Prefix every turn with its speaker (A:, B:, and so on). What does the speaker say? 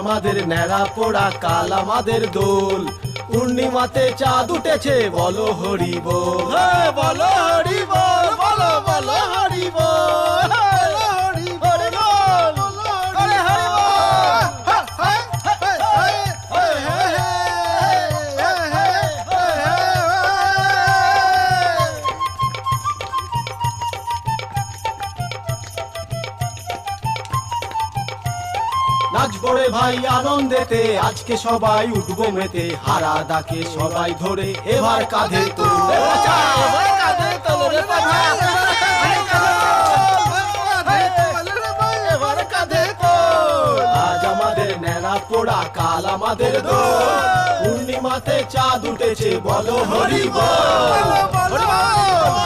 A: আমাদের ন্যাড়া পোড়া কাল আমাদের দোল, পূর্ণিমাতে চাঁদ উঠেছে বলো হরি বল, বলো হরি বল, বলো বলো হরি বল, হরি বল, হরি হরি নাচবো রে ভাই আনন্দেতে, আজকে সবাই উঠবো মেতে, হারা দাকে সবাই ধরে এবার কাঁধে তোল, এবার কাঁধে তোল রে বাবা, এবার কাঁধে তোল। আজ আমাদের ন্যাড়া পোড়া কাল আমাদের দোল, পূর্ণিমাতে চাঁদ উঠেছে বলো হরি বল, হরি বল, হরি বল।